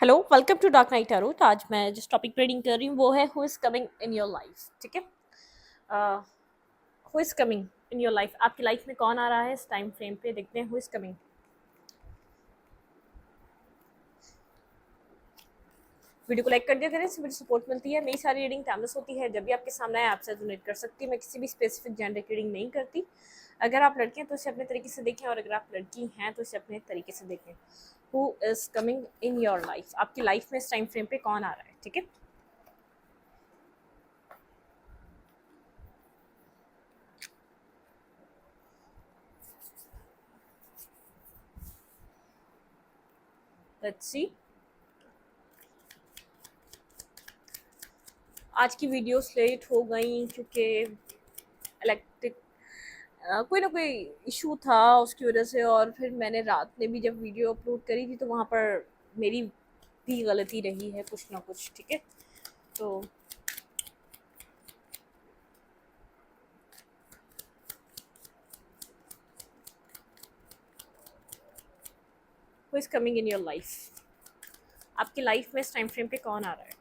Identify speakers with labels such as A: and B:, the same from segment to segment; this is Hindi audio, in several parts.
A: Hello, welcome to dark night tarot. तो आज मैं जिस टॉपिक रीडिंग कर रही हूँ वो है who is coming in your life. ठीक है, who is coming in your life, आपकी लाइफ में कौन आ रहा है इस टाइम फ्रेम पे। देखते हैं हु इज़ कमिंग। वीडियो को लाइक कर दिया करें, इससे मुझे सपोर्ट मिलती है। मेरी सारी रीडिंग टाइमलेस होती है, जब भी आपके सामने आए आपसे डोनेट कर सकती है। मैं किसी भी स्पेसिफिक जेंडर की रीडिंग नहीं करती। अगर आप लड़के हैं तो इसे अपने तरीके से देखें, और अगर आप लड़की हैं तो इसे अपने तरीके से देखें। Who is coming in your life, आपकी लाइफ में इस टाइम फ्रेम पे कौन आ रहा है। ठीक है, लेट्स सी। आज की वीडियोस लेट हो गई क्योंकि इलेक्ट्रिक कोई ना कोई इशू था, उसकी वजह से। और फिर मैंने रात में भी जब वीडियो अपलोड करी थी तो वहाँ पर मेरी भी गलती रही है कुछ ना कुछ। ठीक है, तो who is coming in your life, आपकी लाइफ में इस टाइम फ्रेम पे कौन आ रहा है।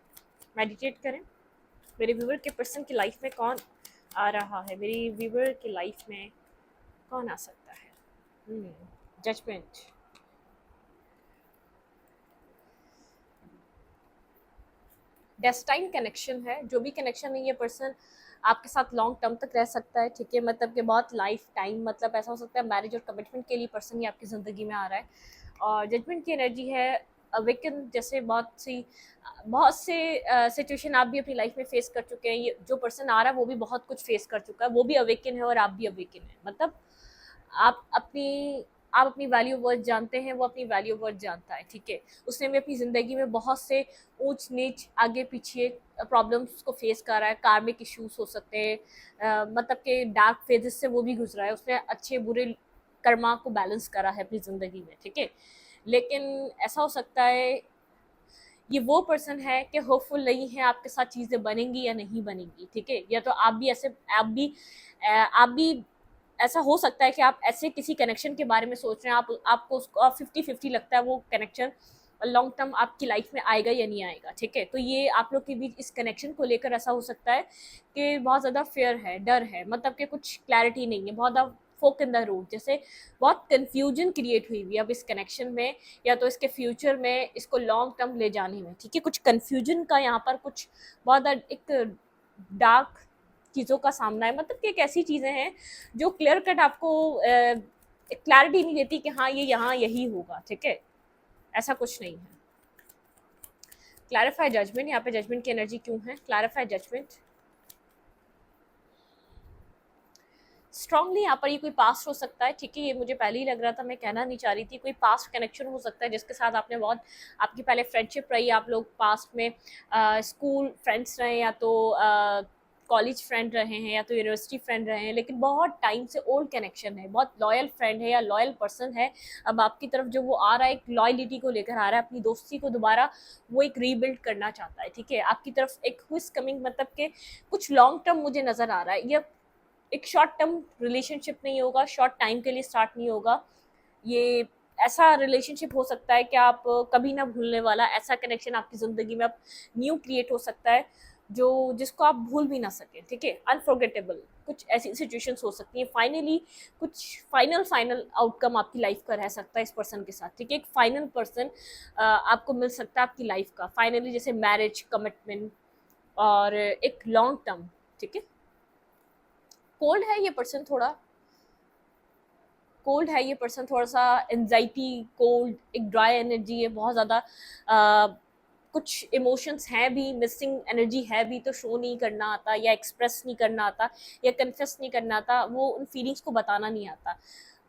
A: मेडिटेट करें। मेरे व्यूवर के पर्सन की लाइफ में कौन आ रहा है, मेरी व्यूवर की लाइफ में कौन आ सकता है। जजमेंट। डेस्टाइन कनेक्शन है। जो भी कनेक्शन है, ये पर्सन आपके साथ लॉन्ग टर्म तक रह सकता है। ठीक है, मतलब कि बहुत लाइफ टाइम, मतलब ऐसा हो सकता है मैरिज और कमिटमेंट के लिए पर्सन ही आपकी ज़िंदगी में आ रहा है। और जजमेंट की एनर्जी है। अवेकन, जैसे बहुत से सिचुएशन आप भी अपनी लाइफ में फेस कर चुके हैं। ये जो पर्सन आ रहा है वो भी बहुत कुछ फेस कर चुका है, वो भी अवेकन है और आप भी अवेकन है। मतलब आप अपनी आप अपनी वैल्यू वर्थ जानते हैं, वो अपनी वैल्यू वर्थ जानता है। ठीक है, उसने भी अपनी ज़िंदगी में बहुत से ऊंच नीच आगे पीछे प्रॉब्लम्स को फेस कर रहा है। कार्मिक इश्यूज हो सकते हैं, मतलब कि डार्क फेजेस से वो भी गुजरा है। उसने अच्छे बुरे कर्मा को बैलेंस करा है अपनी ज़िंदगी में। ठीक है, लेकिन ऐसा हो सकता है ये वो पर्सन है कि होपफुल नहीं है आपके साथ चीज़ें बनेंगी या नहीं बनेंगी। ठीक है, या तो आप भी ऐसा हो सकता है कि आप ऐसे किसी कनेक्शन के बारे में सोच रहे हैं, आपको उसको 50-50 लगता है वो कनेक्शन लॉन्ग टर्म आपकी लाइफ में आएगा या नहीं आएगा। ठीक है, तो ये आप लोग के बीच इस कनेक्शन को लेकर ऐसा हो सकता है कि बहुत ज़्यादा फेयर है, डर है, मतलब कि कुछ क्लैरिटी नहीं है, बहुत ज़्यादा फोक इन द रोड, जैसे बहुत कंफ्यूजन क्रिएट हुई हुई अब इस कनेक्शन में, या तो इसके फ्यूचर में इसको लॉन्ग टर्म ले जाने में। ठीक है, कुछ कंफ्यूजन का यहाँ पर कुछ बहुत एक डार्क चीज़ों का सामना है। मतलब कि एक ऐसी चीज़ें हैं जो क्लियर कट आपको क्लैरिटी नहीं देती कि हाँ ये यहाँ यही होगा। ठीक है, ऐसा कुछ नहीं है। क्लैरिफाई जजमेंट, यहाँ पे जजमेंट की एनर्जी क्यों है। क्लैरिफाई जजमेंट स्ट्रांगली, यहाँ पर ये कोई पास्ट हो सकता है। ठीक है, ये मुझे पहले ही लग रहा था, मैं कहना नहीं चाह रही थी। कोई पास्ट कनेक्शन हो सकता है जिसके साथ आपने बहुत, आपकी पहले फ्रेंडशिप रही, आप लोग पास्ट में स्कूल फ्रेंड्स रहे, या तो कॉलेज फ्रेंड रहे हैं, या तो यूनिवर्सिटी फ्रेंड रहे हैं, लेकिन बहुत टाइम से ओल्ड कनेक्शन है, बहुत लॉयल फ्रेंड है या लॉयल पर्सन है। अब आपकी तरफ जो वो आ रहा है एक लॉयलिटी को लेकर आ रहा है, अपनी दोस्ती को दोबारा वो एक रीबिल्ड करना चाहता है। ठीक है, आपकी तरफ एक हुइस कमिंग, मतलब कि कुछ लॉन्ग टर्म मुझे नज़र आ रहा है। ये एक शॉर्ट टर्म रिलेशनशिप नहीं होगा, शॉर्ट टाइम के लिए स्टार्ट नहीं होगा। ये ऐसा रिलेशनशिप हो सकता है कि आप कभी ना भूलने वाला, ऐसा कनेक्शन आपकी ज़िंदगी में अब न्यू क्रिएट हो सकता है जो जिसको आप भूल भी ना सकें। ठीक है, अनफॉरगेटेबल कुछ ऐसी सिचुएशंस हो सकती हैं। फाइनली कुछ फाइनल आउटकम आपकी लाइफ का रह सकता है इस पर्सन के साथ। ठीक है, एक फाइनल पर्सन आपको मिल सकता है आपकी लाइफ का फाइनली, जैसे मैरिज, कमिटमेंट और एक लॉन्ग टर्म। ठीक है, कोल्ड है ये पर्सन, थोड़ा कोल्ड है ये पर्सन, थोड़ा सा एनजाइटी, कोल्ड, एक ड्राई एनर्जी है बहुत ज़्यादा। कुछ इमोशंस हैं भी, मिसिंग एनर्जी है भी, तो शो नहीं करना आता, या एक्सप्रेस नहीं करना आता, या कन्फेस नहीं करना आता, वो उन फीलिंग्स को बताना नहीं आता।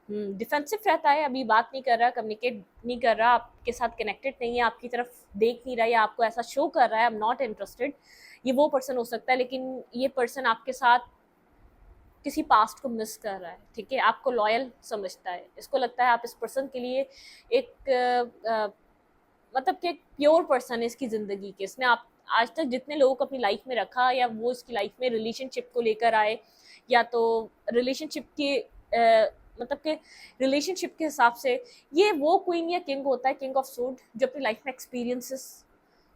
A: डिफेंसिव रहता है, अभी बात नहीं कर रहा, कम्युनिकेट नहीं कर रहा, आपके साथ कनेक्टेड नहीं है, आपकी तरफ देख नहीं रहा, या आपको ऐसा शो कर रहा है आई एम नॉट इंटरेस्टेड। ये वो पर्सन हो सकता है, लेकिन ये पर्सन आपके साथ किसी पास्ट को मिस कर रहा है। ठीक है, आपको लॉयल समझता है, इसको लगता है आप इस पर्सन के लिए एक मतलब कि एक प्योर पर्सन है इसकी ज़िंदगी के। इसने आप आज तक जितने लोगों को अपनी लाइफ में रखा, या वो इसकी लाइफ में रिलेशनशिप को लेकर आए, या तो रिलेशनशिप के मतलब कि रिलेशनशिप के हिसाब से ये वो क्वीन या किंग होता है, किंग ऑफ सूड, जो अपनी लाइफ में एक्सपीरियंसेस,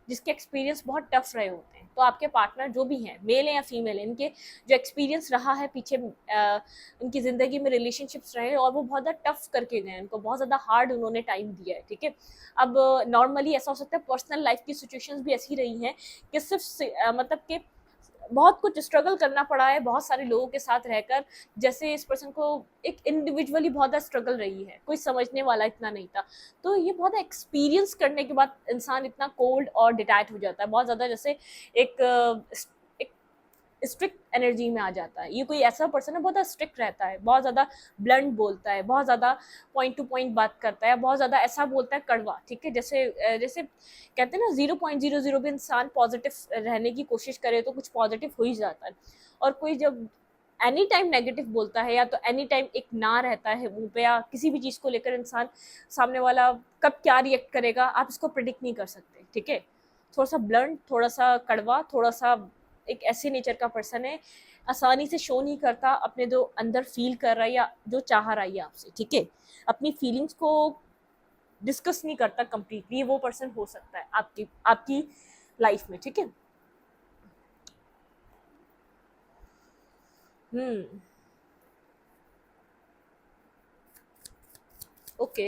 A: जिसके एक्सपीरियंस बहुत टफ रहे होते हैं। तो आपके पार्टनर जो भी हैं, मेल है या फीमेल है, इनके जो एक्सपीरियंस रहा है पीछे उनकी ज़िंदगी में रिलेशनशिप्स रहे और वो बहुत ज़्यादा टफ करके गए हैं, उनको बहुत ज़्यादा हार्ड उन्होंने टाइम दिया है, ठीक है। अब नॉर्मली ऐसा हो सकता है पर्सनल लाइफ की सिचुएशंस भी ऐसी रही हैं कि सिर्फ मतलब कि बहुत कुछ स्ट्रगल करना पड़ा है बहुत सारे लोगों के साथ रहकर, जैसे इस पर्सन को एक इंडिविजुअली बहुत ज़्यादा स्ट्रगल रही है, कोई समझने वाला इतना नहीं था। तो ये बहुत एक्सपीरियंस करने के बाद इंसान इतना कोल्ड और डिटैच हो जाता है, बहुत ज़्यादा जैसे एक स्ट्रिक्ट एनर्जी में आ जाता है। ये कोई ऐसा पर्सन है बहुत ज़्यादा स्ट्रिक्ट रहता है, बहुत ज़्यादा ब्लंट बोलता है, बहुत ज़्यादा पॉइंट टू पॉइंट बात करता है, बहुत ज़्यादा ऐसा बोलता है कड़वा, ठीक है। जैसे कहते हैं ना 0.00 भी इंसान पॉजिटिव रहने की कोशिश करे तो कुछ पॉजिटिव हो ही जाता है। और कोई जब एनी टाइम नेगेटिव बोलता है या तो एनी टाइम एक ना रहता है मुंह पे, या किसी भी चीज़ को लेकर इंसान सामने वाला कब क्या रिएक्ट करेगा आप इसको प्रिडिक्ट नहीं कर सकते, ठीक है। थोड़ा सा ब्लंट, थोड़ा सा कड़वा, थोड़ा सा एक ऐसे नेचर का पर्सन है, आसानी से शो नहीं करता अपने जो अंदर फील कर रहा है या जो चाह रहा है आपसे, ठीक है। अपनी फीलिंग्स को डिस्कस नहीं करता कंप्लीटली, वो पर्सन हो सकता है आपकी आपकी लाइफ में, ठीक है। ओके,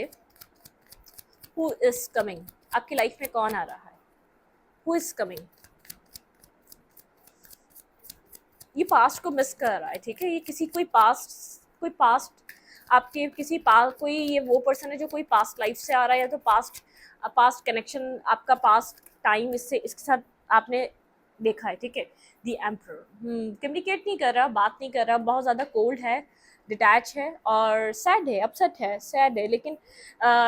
A: हु इज कमिंग, आपकी लाइफ में कौन आ रहा है, हु इज कमिंग। ये पास्ट को मिस कर रहा है, ठीक है। ये किसी कोई पास्ट आपके किसी कोई ये वो पर्सन है जो कोई पास्ट लाइफ से आ रहा है, या तो पास्ट कनेक्शन, आपका पास्ट टाइम इसके साथ आपने देखा है, ठीक है। द एम्परर कम्युनिकेट नहीं कर रहा, बात नहीं कर रहा, बहुत ज़्यादा कोल्ड है, डिटैच है और सैड है, अपसेट है, सैड है, लेकिन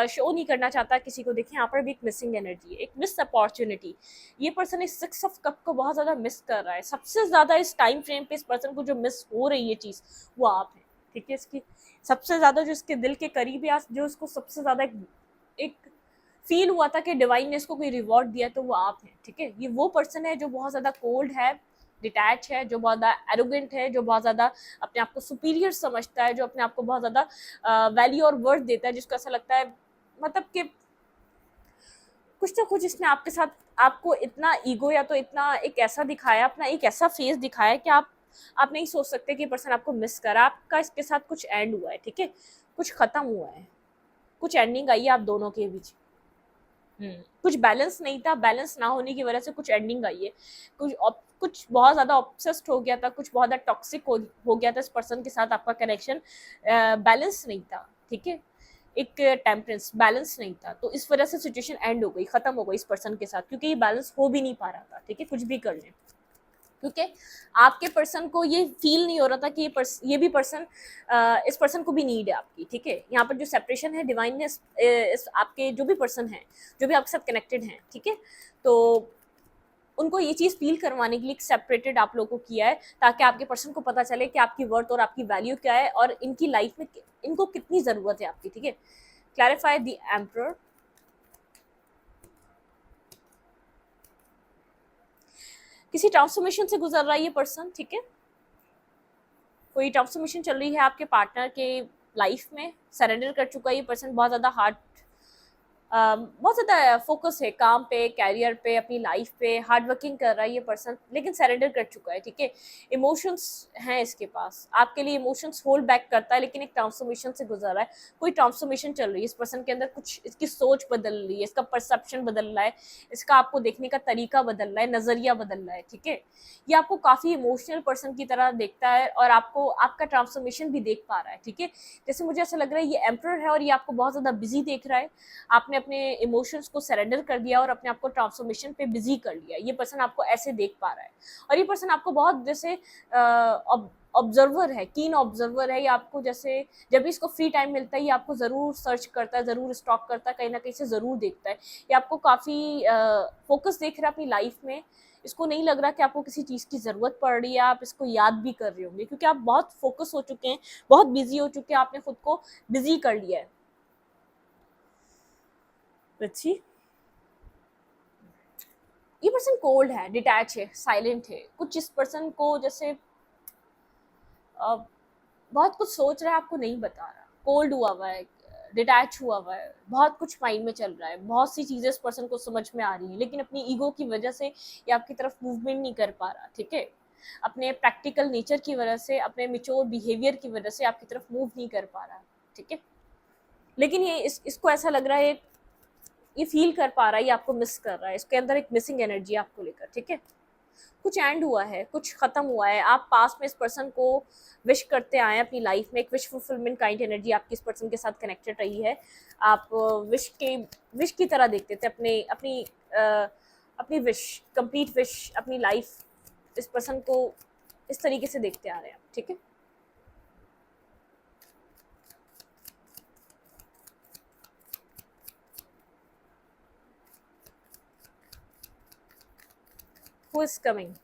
A: शो नहीं करना चाहता किसी को। देखिए यहाँ पर भी एक मिसिंग एनर्जी है, एक मिस अपॉर्चुनिटी। ये पर्सन इस 6 ऑफ कप को बहुत ज़्यादा मिस कर रहा है। सबसे ज़्यादा इस टाइम फ्रेम पे इस पर्सन को जो मिस हो रही है चीज़, वो आप हैं, ठीक है। इसकी सबसे ज़्यादा जो इसके दिल के करीब है, जो उसको सबसे ज़्यादा एक फील हुआ था कि डिवाइन ने इसको कोई रिवॉर्ड दिया, तो वो आप हैं, ठीक है। ये वो पर्सन है जो बहुत ज़्यादा कोल्ड है, डिटैच है, जो बहुत ज़्यादा एरोगेंट है, जो बहुत ज़्यादा अपने आप को सुपीरियर समझता है, जो अपने आप को बहुत ज़्यादा वैल्यू और वर्थ देता है, जिसको ऐसा लगता है मतलब कि कुछ ना कुछ इसने आपके साथ आपको इतना ईगो या तो इतना एक ऐसा दिखाया, अपना एक ऐसा फेस दिखाया कि आप नहीं सोच सकते कि पर्सन आपको मिस कर रहा है। आपका इसके साथ कुछ एंड हुआ है, ठीक है, कुछ खत्म हुआ है, कुछ एंडिंग आई है आप दोनों के बीच। कुछ बैलेंस नहीं था, बैलेंस ना होने की वजह से कुछ एंडिंग आई है, कुछ बहुत ज़्यादा ऑब्सेस्ड हो गया था, कुछ बहुत ज़्यादा टॉक्सिक हो गया था इस पर्सन के साथ आपका कनेक्शन, बैलेंस नहीं था, ठीक है। एक टेम्परेंस बैलेंस नहीं था, तो इस वजह से सिचुएशन एंड हो गई, खत्म हो गई इस पर्सन के साथ, क्योंकि ये बैलेंस हो भी नहीं पा रहा था, ठीक है, कुछ भी कर लें, क्योंकि आपके पर्सन को ये फील नहीं हो रहा था कि ये भी पर्सन इस पर्सन को भी नीड है आपकी, ठीक है। यहाँ पर जो सेपरेशन है डिवाइन ने इस आपके जो भी पर्सन हैं, जो भी आपके साथ कनेक्टेड हैं, ठीक है, तो उनको ये चीज़ फील करवाने के लिए सेपरेटेड आप लोगों को किया है, ताकि आपके पर्सन को पता चले कि आपकी वर्थ और आपकी वैल्यू क्या है और इनकी लाइफ में इनको कितनी ज़रूरत है आपकी, ठीक है। Clarify the emperor. किसी ट्रांसफॉर्मेशन से गुजर रहा है ये पर्सन, ठीक है। कोई ट्रांसफॉर्मेशन चल रही है आपके पार्टनर के लाइफ में, सरेंडर कर चुका है ये पर्सन, बहुत ज़्यादा बहुत ज़्यादा फोकस है काम पे, कैरियर पे, अपनी लाइफ पे, हार्ड वर्किंग कर रहा है ये पर्सन, लेकिन सरेंडर कर चुका है, ठीक है। इमोशंस हैं इसके पास, आपके लिए इमोशंस होल्ड बैक करता है, लेकिन एक ट्रांसफॉर्मेशन से गुजर रहा है। कोई ट्रांसफॉर्मेशन चल रही है इस पर्सन के अंदर, कुछ इसकी सोच बदल रही है, इसका परसेप्शन बदल रहा है, इसका आपको देखने का तरीका बदल रहा है, नज़रिया बदल रहा है, ठीक है। ये आपको काफ़ी इमोशनल पर्सन की तरह देखता है और आपको आपका ट्रांसफॉर्मेशन भी देख पा रहा है, ठीक है। जैसे मुझे ऐसा लग रहा है ये एम्परर है और ये आपको बहुत ज़्यादा बिजी देख रहा है, आपने अपने इमोशंस को सरेंडर कर दिया और अपने आप को ट्रांसफॉर्मेशन पे बिजी कर लिया। ये पर्सन आपको ऐसे देख पा रहा है और ये पर्सन आपको बहुत जैसे ऑब्जर्वर है, कीन ऑब्जर्वर है। ये आपको जैसे जब भी इसको फ्री टाइम मिलता है ये आपको ज़रूर सर्च करता है, ज़रूर स्टॉक करता है, कहीं ना कहीं से ज़रूर देखता है। ये आपको काफ़ी फोकस देख रहा है अपनी लाइफ में। इसको नहीं लग रहा कि आपको किसी चीज़ की ज़रूरत पड़ रही है, आप इसको याद भी कर रहे होंगे, क्योंकि आप बहुत फोकस हो चुके हैं, बहुत बिजी हो चुके हैं, आपने खुद को बिजी कर लिया है। अच्छी, ये पर्सन कोल्ड है, डिटैच है, साइलेंट है। कुछ इस पर्सन को जैसे बहुत कुछ सोच रहा है, आपको नहीं बता रहा, कोल्ड हुआ हुआ है, डिटैच हुआ हुआ है, बहुत कुछ माइंड में चल रहा है, बहुत सी चीज़ें इस पर्सन को समझ में आ रही है, लेकिन अपनी ईगो की वजह से ये आपकी तरफ मूवमेंट नहीं कर पा रहा, ठीक है। अपने प्रैक्टिकल नेचर की वजह से, अपने मिच्योर बिहेवियर की वजह से आपकी तरफ मूव नहीं कर पा रहा, ठीक है। लेकिन ये इसको ऐसा लग रहा है, ये फील कर पा रहा है, ये आपको मिस कर रहा है, इसके अंदर एक मिसिंग एनर्जी आपको लेकर, ठीक है। कुछ एंड हुआ है, कुछ खत्म हुआ है, आप पास में इस पर्सन को विश करते आए अपनी लाइफ में, एक विश फुलफिलमेंट काइंड एनर्जी आपकी इस पर्सन के साथ कनेक्टेड रही है। आप विश की तरह देखते थे अपनी विश, कंप्लीट विश, अपनी लाइफ इस पर्सन को इस तरीके से देखते आ रहे हैं, ठीक है। Who is coming?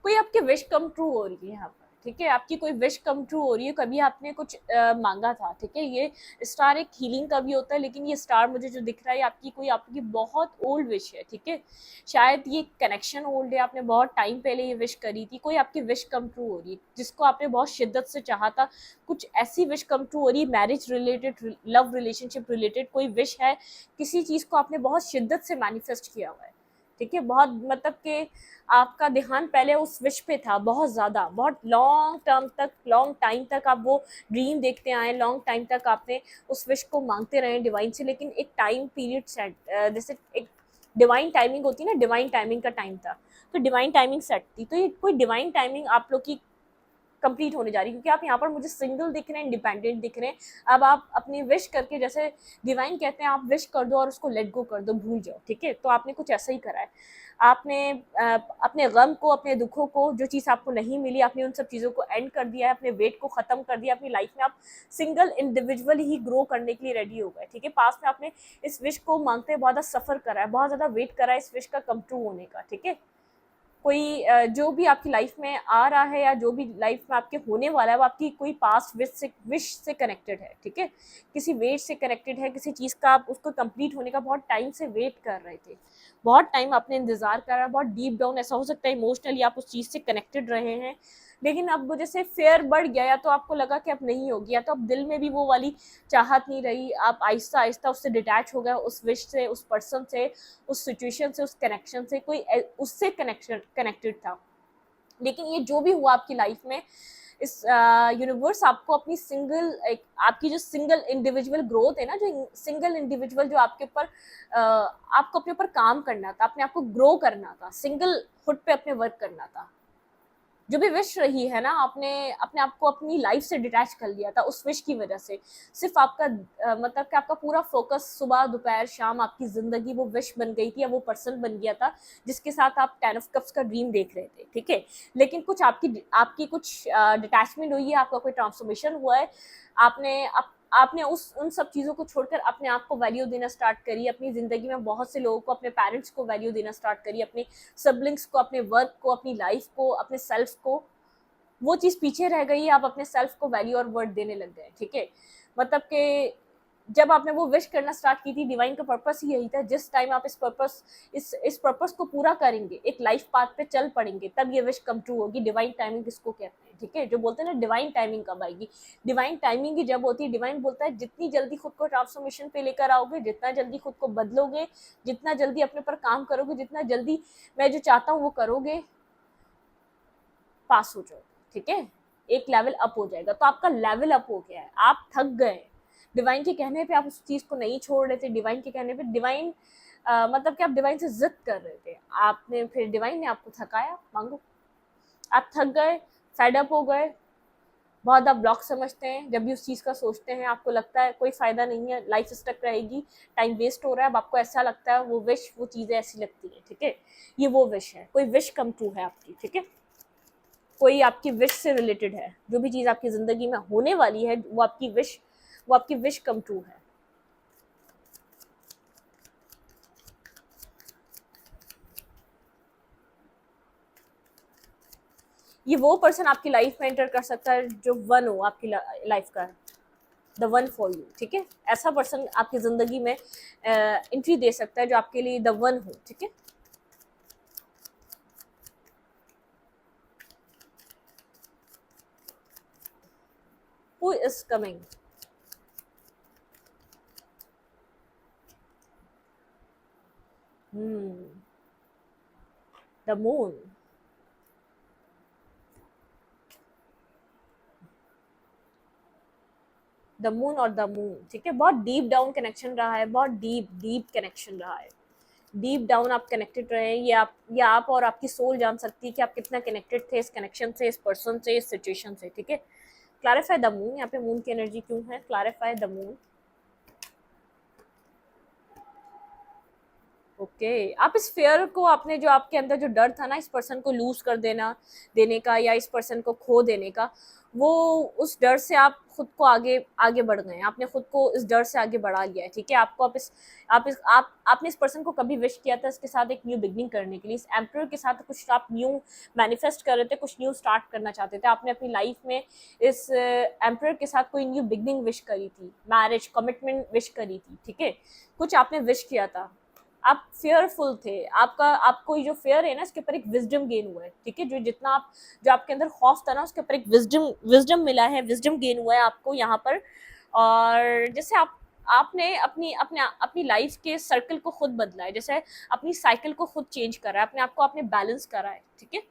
A: कोई आपकी विश कम ट्रू हो रही है यहाँ पर, ठीक है। आपकी कोई विश कम ट्रू हो रही है, कभी आपने कुछ मांगा था, ठीक है। ये स्टार एक हीलिंग का भी होता है, लेकिन ये स्टार मुझे जो दिख रहा है आपकी बहुत ओल्ड विश है, ठीक है। शायद ये कनेक्शन ओल्ड है, आपने बहुत टाइम पहले ये विश करी थी। कोई आपकी विश कम ट्रू हो रही है जिसको आपने बहुत शिद्दत से चाहा था, कुछ ऐसी विश कम ट्रू हो रही है, marriage related, love relationship related कोई विश है, किसी चीज़ को आपने बहुत शिद्दत से मैनिफेस्ट किया हुआ है, ठीक है। बहुत मतलब कि आपका ध्यान पहले उस विश पे था, बहुत ज़्यादा, बहुत लॉन्ग टर्म तक, लॉन्ग टाइम तक आप वो ड्रीम देखते आए, लॉन्ग टाइम तक आपने उस विश को मांगते रहे डिवाइन से। लेकिन एक टाइम पीरियड सेट, जैसे एक डिवाइन टाइमिंग होती है ना, डिवाइन टाइमिंग का टाइम था, तो डिवाइन टाइमिंग सेट थी, तो ये कोई डिवाइन टाइमिंग आप लोग की कंप्लीट होने जा रही है, क्योंकि आप यहाँ पर मुझे सिंगल दिख रहे हैं, इंडिपेंडेंट दिख रहे हैं। अब आप अपनी विश करके, जैसे डिवाइन कहते हैं, आप विश कर दो और उसको लेट गो कर दो, भूल जाओ, ठीक है। तो आपने कुछ ऐसा ही करा है। आपने अपने गम को, अपने दुखों को, जो चीज़ आपको नहीं मिली, आपने उन सब चीज़ों को एंड कर दिया है, अपने वेट को ख़त्म कर दिया अपनी लाइफ में। आप सिंगल इंडिविजुअल ही ग्रो करने के लिए रेडी हो गए, ठीक है। पास में आपने इस विश को मांगते बहुत ज़्यादा सफ़र करा है, बहुत ज़्यादा वेट करा है इस विश का कम ट्रू होने का, ठीक है। कोई जो भी आपकी लाइफ में आ रहा है या जो भी लाइफ में आपके होने वाला है, वो आपकी कोई पास्ट विश से कनेक्टेड है, ठीक है। किसी वेट से कनेक्टेड है, किसी चीज़ का आप उसको कंप्लीट होने का बहुत टाइम से वेट कर रहे थे, बहुत टाइम आपने इंतज़ार करा, बहुत डीप डाउन ऐसा हो सकता है इमोशनली आप उस चीज़ से कनेक्टेड रहे हैं। लेकिन अब जैसे फेयर बढ़ गया, या तो आपको लगा कि अब नहीं होगी, या तो अब दिल में भी वो वाली चाहत नहीं रही, आप आहिस्ता आहिस्ता उससे डिटैच हो गए, उस विश से, उस पर्सन से, उस सिचुएशन से, उस कनेक्शन से, कोई उससे कनेक्टेड था। लेकिन ये जो भी हुआ आपकी लाइफ में, इस यूनिवर्स आपको अपनी आपकी जो सिंगल इंडिविजुअल ग्रोथ है ना, जो सिंगल इंडिविजुअल जो आपके ऊपर आपको अपने ऊपर काम करना था, अपने आप को ग्रो करना था, सिंगल हुड पे अपने वर्क करना था। जो भी विश रही है ना, आपने अपने आप को अपनी लाइफ से डिटैच कर लिया था उस विश की वजह से। सिर्फ आपका मतलब कि आपका पूरा फोकस सुबह दोपहर शाम आपकी ज़िंदगी वो विश बन गई थी, या वो पर्सन बन गया था जिसके साथ आप 10 ऑफ कप्स का ड्रीम देख रहे थे, ठीक है। लेकिन कुछ आपकी कुछ डिटैचमेंट हुई है, आपका कोई ट्रांसफॉर्मेशन हुआ है, आपने उन सब चीज़ों को छोड़कर अपने आप को वैल्यू देना स्टार्ट करी, अपनी ज़िंदगी में बहुत से लोगों को, अपने पेरेंट्स को वैल्यू देना स्टार्ट करी, अपने सिबलिंग्स को, अपने वर्क को, अपनी लाइफ को, अपने सेल्फ को। वो चीज़ पीछे रह गई, आप अपने सेल्फ को वैल्यू और वर्थ देने लग गए, ठीक है। मतलब कि जब आपने वो विश करना स्टार्ट की थी, डिवाइन का पर्पस ही यही था, जिस टाइम आप इस पर्पस को पूरा करेंगे, एक लाइफ पाथ पे चल पड़ेंगे, तब ये विश कम ट्रू होगी। डिवाइन टाइमिंग किसको कहते हैं, ठीक है। जो बोलते हैं ना डिवाइन टाइमिंग कब आएगी, डिवाइन टाइमिंग ही जब होती है। डिवाइन बोलता है जितनी जल्दी खुद को ट्रांसफॉर्मेशन पे लेकर आओगे, जितना जल्दी खुद को बदलोगे, जितना जल्दी अपने पर काम करोगे, जितना जल्दी मैं जो चाहता हूँ वो करोगे, पास हो जाओ, ठीक है, एक लेवल अप हो जाएगा। तो आपका लेवल अप हो गया है, आप थक गए। डिवाइन के कहने पे आप उस चीज़ को नहीं छोड़ रहे थे, डिवाइन के कहने पे डिवाइन मतलब कि आप डिवाइन से जिद कर रहे थे, आपने फिर डिवाइन ने आपको थकाया, मांगो। आप थक गए, फेड अप हो गए, बहुत आप ब्लॉक समझते हैं। जब भी उस चीज़ का सोचते हैं आपको लगता है कोई फ़ायदा नहीं है, लाइफ स्टक रहेगी, टाइम वेस्ट हो रहा है। अब आपको ऐसा लगता है वो विश, वो चीज़ें ऐसी लगती हैं, ठीक है। ये वो विश है, कोई विश कम ट्रू है आपकी, ठीक है। कोई आपकी विश से रिलेटेड है, जो भी चीज़ आपकी ज़िंदगी में होने वाली है, वो आपकी विश कम ट्रू है। ये वो पर्सन आपकी लाइफ में एंटर कर सकता है जो वन हो आपकी लाइफ का, द वन फॉर यू, ठीक है। ऐसा पर्सन आपकी ज़िंदगी में एंट्री दे सकता है जो आपके लिए द वन हो, ठीक है। Who is coming? The moon. The moon और द मून, ठीक है। बहुत डीप डाउन कनेक्शन रहा है, बहुत डीप डीप कनेक्शन रहा है। डीप डाउन आप कनेक्टेड रहे, ये आप और आपकी सोल जान सकती है कि आप कितना कनेक्टेड थे इस कनेक्शन से, इस पर्सन से, इस सिचुएशन से, ठीक है। क्लैरिफाई द मून, यहाँ पे मून की एनर्जी क्यों है? Clarify the moon. ओके आप इस फेयर को, आपने जो आपके अंदर जो डर था ना इस पर्सन को लूज कर देने का या इस पर्सन को खो देने का, वो उस डर से आप खुद को आगे आगे बढ़ गए, आपने खुद को इस डर से आगे बढ़ा लिया है, ठीक है। आपको आपने इस पर्सन को कभी विश किया था इसके साथ एक न्यू बिगनिंग करने के लिए, इस एम्परर के साथ कुछ आप न्यू मैनिफेस्ट कर रहे थे, कुछ न्यू स्टार्ट करना चाहते थे, आपने अपनी लाइफ में इस एम्परर के साथ कोई न्यू बिगनिंग विश करी थी, मैरिज कमिटमेंट विश करी थी, ठीक है। कुछ आपने विश किया था, आप फेयरफुल थे, आपको ये जो फेयर है ना इसके ऊपर एक विजडम गेन हुआ है, ठीक है। जो आपके अंदर खौफ था ना उसके ऊपर एक विजडम मिला है, विजडम गेन हुआ है आपको यहाँ पर। और जैसे आपने अपनी लाइफ के सर्कल को खुद बदला है, जैसे अपनी साइकिल को खुद चेंज करा है, अपने आप को आपने बैलेंस करा है, ठीक है।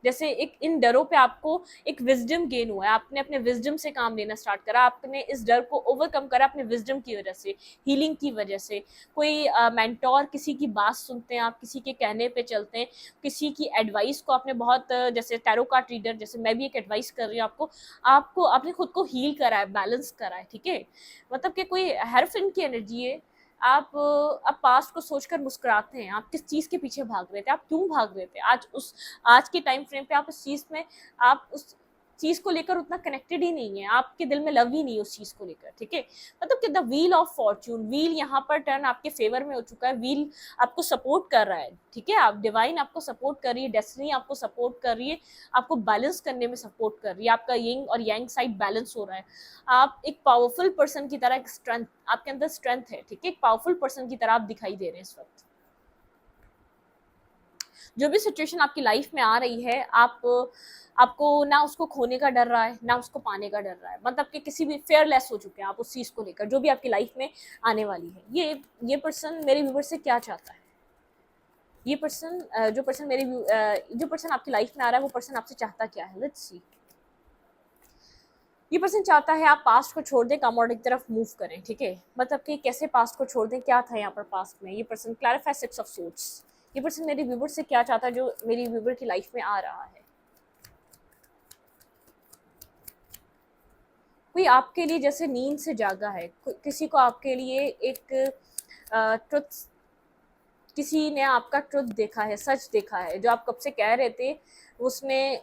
A: जैसे एक इन डरों पे आपको एक विजडम गेन हुआ है, आपने अपने विजडम से काम लेना स्टार्ट करा, आपने इस डर को ओवरकम करा अपने विजडम की वजह से, हीलिंग की वजह से। कोई मेंटोर, किसी की बात सुनते हैं आप, किसी के कहने पे चलते हैं, किसी की एडवाइस को आपने बहुत जैसे टैरो कार्ड रीडर, जैसे मैं भी एक एडवाइस कर रही हूँ आपको आपने खुद को हील करा है, बैलेंस करा है, ठीक है। मतलब कि कोई हर फिल्म की एनर्जी है। आप पास्ट को सोचकर मुस्कुराते हैं, आप किस चीज़ के पीछे भाग रहे थे, आप क्यों भाग रहे थे, आज के टाइम फ्रेम पे आप उस चीज़ में, आप उस चीज़ को लेकर उतना कनेक्टेड ही नहीं है, आपके दिल में लव ही नहीं है उस चीज़ को लेकर, ठीक है। मतलब कि the wheel of Fortune, wheel यहाँ पर टर्न आपके फेवर में हो चुका है, व्हील आपको सपोर्ट कर रहा है, ठीक है। आप डिवाइन आपको सपोर्ट कर रही है, डेस्टिनी आपको सपोर्ट कर रही है, आपको बैलेंस करने में सपोर्ट कर रही है, आपका यिंग और यांग साइड बैलेंस हो रहा है। आप एक पावरफुल पर्सन की तरह, एक स्ट्रेंथ आपके अंदर स्ट्रेंथ है, ठीक है। एक पावरफुल पर्सन की तरह आप दिखाई दे रहे हैं इस वक्त। जो भी सिचुएशन आपकी लाइफ में आ रही है, आपको ना उसको खोने का डर रहा है, ना उसको पाने का डर रहा है, मतलब कि किसी भी फेयरलेस हो चुके हैं आप उस चीज़ को लेकर जो भी आपकी लाइफ में आने वाली है। ये पर्सन मेरे व्यूवर से क्या चाहता है? ये पर्सन जो पर्सन आपकी लाइफ में आ रहा है वो पर्सन आपसे चाहता क्या है? Let's see. ये पर्सन चाहता है आप पास्ट को छोड़ दें, कमोड की तरफ मूव करें, ठीक है। मतलब कि कैसे पास्ट को छोड़ दें, क्या था यहाँ पर पास्ट में। ये person clarify six of swords. ये पर्सन मेरे व्यूवर से क्या चाहता है जो मेरी व्यूवर की लाइफ में आ रहा है। कोई आपके लिए जैसे नींद से जागा है, किसी को आपके लिए एक ट्रुथ, किसी ने आपका ट्रुथ देखा है, सच देखा है, जो आप कब से कह रहे थे, उसने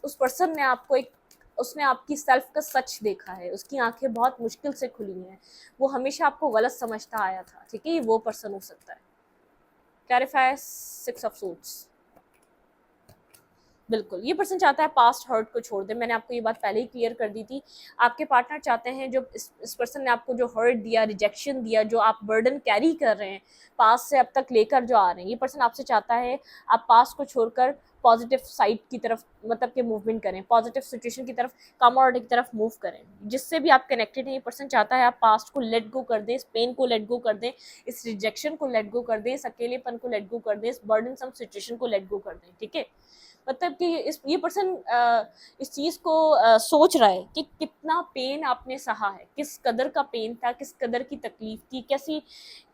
A: उस पर्सन ने आपको एक, उसने आपकी सेल्फ का सच देखा है, उसकी आंखें बहुत मुश्किल से खुली हैं, वो हमेशा आपको गलत समझता आया था, ठीक है। ये वो पर्सन हो सकता है। Clarify six of swords. बिल्कुल, ये पर्सन चाहता है पास्ट हर्ट को छोड़ दे। मैंने आपको ये बात पहले ही क्लियर कर दी थी। आपके पार्टनर चाहते हैं, जो इस पर्सन ने आपको जो हर्ट दिया, रिजेक्शन दिया, जो आप बर्डन कैरी कर रहे हैं पास्ट से अब तक लेकर जो आ रहे हैं, ये पर्सन आपसे चाहता है आप पास्ट को छोड़कर पॉजिटिव साइड की तरफ, मतलब कि मूवमेंट करें, पॉजिटिव सिचुएशन की तरफ, कमोड की तरफ मूव करें। जिससे भी आप कनेक्टेड हैं, ये पर्सन चाहता है आप पास्ट को लेट गो कर दें, इस पेन को लेट गो कर दें, इस रिजेक्शन को लेट गो कर दें, इस अकेलेपन को लेट गो कर दें, इस बर्डनसम सिचुएशन को लेट गो कर दें, ठीक है। मतलब कि ये पर्सन इस चीज़ को सोच रहा है कि कितना पेन आपने सहा है, किस कदर का पेन था, किस कदर की तकलीफ थी, कैसी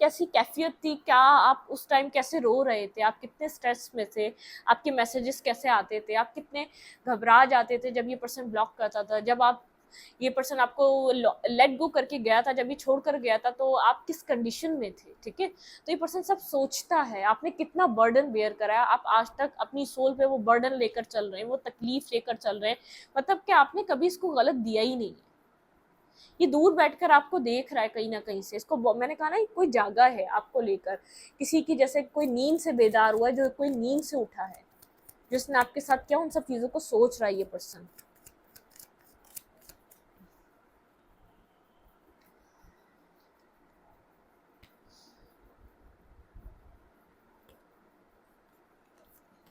A: कैसी कैफियत थी, क्या आप उस टाइम कैसे रो रहे थे, आप कितने स्ट्रेस में थे, आपके मैसेजेस कैसे आते थे, आप कितने घबरा जाते थे जब ये पर्सन ब्लॉक करता था, जब ये पर्सन आपको लेट गो करके गया था, जब ये छोड़ कर गया था तो आप किस कंडीशन में थे, ठीक है। तो ये पर्सन सब सोचता है आपने कितना बर्डन बेयर करा है, आप आज तक अपनी सोल पे वो बर्डन लेकर चल रहे हैं, वो तकलीफ लेकर चल रहे हैं, मतलब कि आपने कभी इसको गलत दिया ही नहीं है। ये दूर बैठकर आपको देख रहा है कहीं ना कहीं से, इसको मैंने कहा ना कोई जागा है आपको लेकर, किसी की जैसे कोई नींद से बेदार हुआ है, जो कोई नींद से उठा है, जिसने आपके साथ किया उन सब चीज़ों को सोच रहा है ये पर्सन।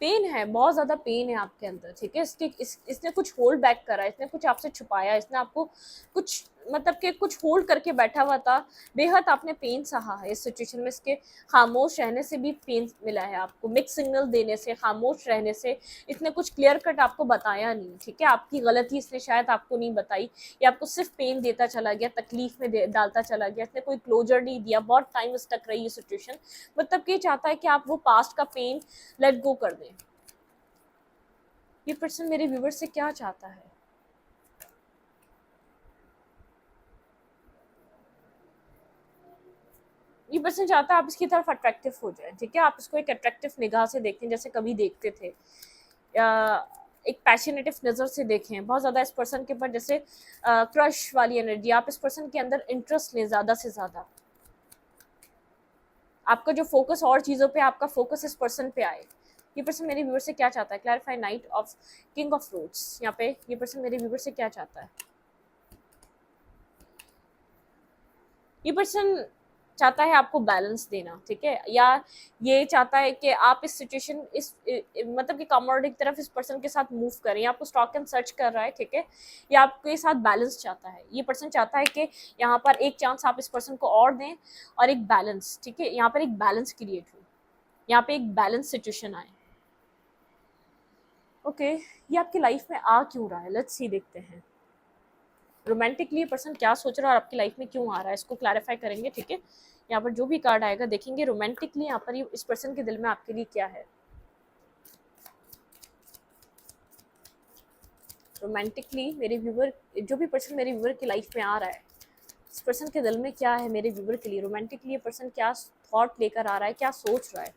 A: पेन है, बहुत ज़्यादा पेन है आपके अंदर, ठीक है? इसने कुछ होल्ड बैक करा है, इसने कुछ आपसे छुपाया, इसने आपको कुछ मतलब कि कुछ होल्ड करके बैठा हुआ था। बेहद आपने पेन सहा है इस सिचुएशन में, इसके खामोश रहने से भी पेन मिला है आपको, मिक्स सिग्नल देने से, खामोश रहने से। इसने कुछ क्लियर कट आपको बताया नहीं, ठीक है? आपकी गलती इसने शायद आपको नहीं बताई, या आपको सिर्फ पेन देता चला गया, तकलीफ में डालता चला गया, इसने कोई क्लोजर नहीं दिया, बहुत टाइम स्टक रही ये सिचुएशन। मतलब कि चाहता है कि आप वो पास्ट का पेन लेट गो कर दें। ये पर्सन मेरे व्यूवर से क्या चाहता है? ये पर्सन चाहता है आप इसकी तरफ अट्रैक्टिव हो जाए, ठीक है? आप इसको एक अट्रैक्टिव निगाह से देखें, जैसे कभी देखते थे, या एक पैशनेटिव नज़र से देखें। बहुत ज़्यादा इस पर्सन के ऊपर जैसे क्रश वाली एनर्जी, आप इस पर्सन के अंदर इंटरेस्ट लें ज़्यादा से ज़्यादा। आपका जो फोकस और चीज़ों पे, आपका फोकस इस पर्सन पे आए। ये पर्सन मेरे व्यूवर से क्या चाहता है? Clarify night of king of fruits. यहाँ पे ये पर्सन मेरे व्यूवर से क्या चाहता है? ये पर्सन चाहता है आपको बैलेंस देना, ठीक है? या ये चाहता है कि आप इस सिचुएशन मतलब कि कमोडिटी की तरफ इस पर्सन के साथ मूव करें, या आपको स्टॉक एंड सर्च कर रहा है, ठीक है? या आपके साथ बैलेंस चाहता है। ये पर्सन चाहता है कि यहाँ पर एक चांस आप इस पर्सन को और दें, और एक बैलेंस, ठीक है? यहाँ पर एक बैलेंस क्रिएट हो, यहाँ पे एक बैलेंस सिचुएशन आए। ओके, ये आपकी लाइफ में आ क्यों रहा है? लेट्स सी, देखते हैं रोमांटिकली ये पर्सन क्या सोच रहा है और आपकी लाइफ में क्यों आ रहा है, इसको क्लैरिफाई करेंगे, ठीक है? यहाँ पर जो भी कार्ड आएगा देखेंगे रोमांटिकली यहाँ पर इस पर्सन के दिल में आपके लिए क्या है। रोमांटिकली मेरे व्यूवर, जो भी पर्सन मेरे व्यूवर की लाइफ में आ रहा है, इस पर्सन के दिल में क्या है मेरे व्यूवर के लिए। रोमांटिकली ये पर्सन क्या थॉट लेकर आ रहा है, क्या सोच रहा है?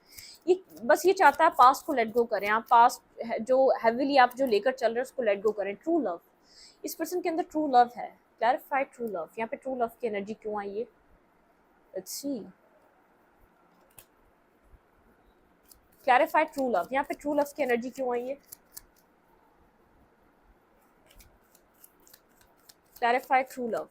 A: ये बस ये चाहता है पास्ट को लेट गो करें, आप पास्ट जो हैवीली आप जो लेकर चल रहे हैं उसको लेट गो करें। ट्रू लव, इस पर्सन के अंदर ट्रू लव है। क्लैरिफाई ट्रू लव, यहाँ पे ट्रू लव की एनर्जी क्यों आई है? Let's see. Clarify true love, यहाँ पे ट्रू लव की एनर्जी क्यों आई है? Clarify true love.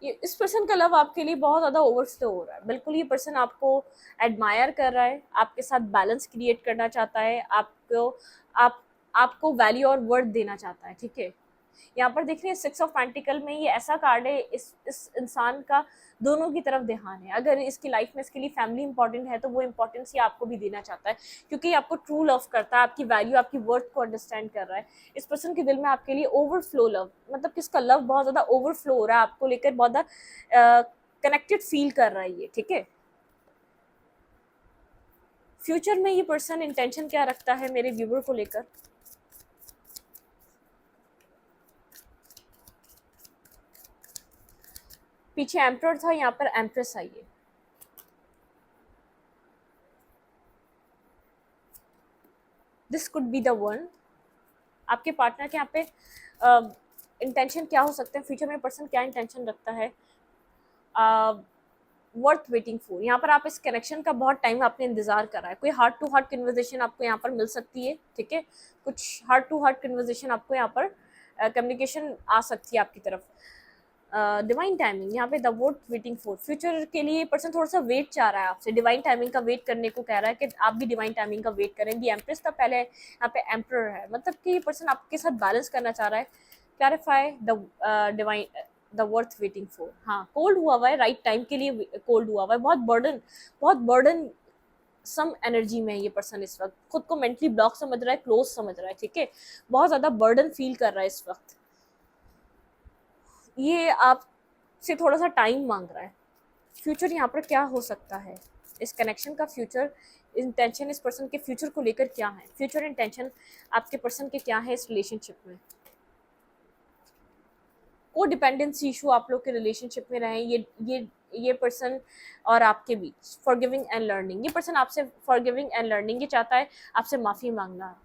A: ये इस पर्सन का लव आपके लिए बहुत ज़्यादा ओवरफ्लो हो रहा है। बिल्कुल ये पर्सन आपको एडमायर कर रहा है, आपके साथ बैलेंस क्रिएट करना चाहता है, आप आपको वैल्यू और वर्थ देना चाहता है, ठीक है? यहाँ पर देख रहे हैं 6 ऑफ पेंटिकल में ये ऐसा कार्ड है, इस इंसान का दोनों की तरफ ध्यान है। अगर इसकी लाइफ में इसके लिए फैमिली इंपॉर्टेंट है तो वो इंपॉर्टेंस ये आपको भी देना चाहता है, क्योंकि ये आपको ट्रू लव करता है, आपकी वैल्यू, आपकी वर्थ को अंडरस्टैंड कर रहा है। इस पर्सन के दिल में आपके लिए ओवरफ्लो लव, मतलब किसका लव बहुत ज़्यादा ओवरफ्लो हो रहा है, आपको लेकर बहुत ज़्यादा कनेक्टेड फील कर रहा है ये, ठीक है? फ्यूचर में ये पर्सन इंटेंशन क्या रखता है मेरे व्यूवर को लेकर? पीछे एम्परर था, यहाँ पर एम्प्रेस आई है। This could be the one. आपके पार्टनर के यहाँ पे इंटेंशन क्या हो सकते हैं? फ्यूचर में पर्सन क्या इंटेंशन रखता है? वर्थ वेटिंग फॉर, यहाँ पर आप इस कनेक्शन का बहुत टाइम आपने इंतजार कर रहा है। कोई हार्ट टू हार्ट कन्वर्जेशन आपको यहाँ पर मिल सकती है, ठीक है? कुछ हार्ट टू हार्ट कन्वर्जेशन आपको यहाँ पर कम्युनिकेशन आ सकती है आपकी तरफ। डिवाइन टाइमिंग, यहाँ पे the word waiting for, future के लिए पर्सन थोड़ा सा वेट चाह रहा है आपसे, डिवाइन टाइमिंग का वेट करने को कह रहा है कि आप भी डिवाइन टाइमिंग का वेट करें। दी एम्प्रेस था पहले, यहाँ पे एम्प्रर है, मतलब कि ये पर्सन आपके साथ बैलेंस करना चाह रहा है। Clarify the divine the worth waiting for. हाँ, कोल्ड हुआ है, राइट टाइम के लिए कोल्ड हुआ है, बहुत बर्डन सम एनर्जी में है ये पर्सन इस वक्त, खुद को मेंटली ब्लॉक समझ रहा है, क्लोज समझ रहा है, ठीक है? बहुत ज़्यादा बर्डन फील कर रहा है इस वक्त। ये आपसे थोड़ा सा टाइम मांग रहा है। फ्यूचर यहाँ पर क्या हो सकता है? इस कनेक्शन का फ्यूचर इंटेंशन, इस पर्सन के फ्यूचर को लेकर क्या है? फ्यूचर इंटेंशन आपके पर्सन के क्या है इस रिलेशनशिप में? को डिपेंडेंसी इशू आप लोग के रिलेशनशिप में रहे, ये पर्सन और आपके बीच। फॉरगिविंग एंड लर्निंग, ये पर्सन आपसे फॉरगिविंग एंड लर्निंग, ये चाहता है आपसे माफ़ी मांगना।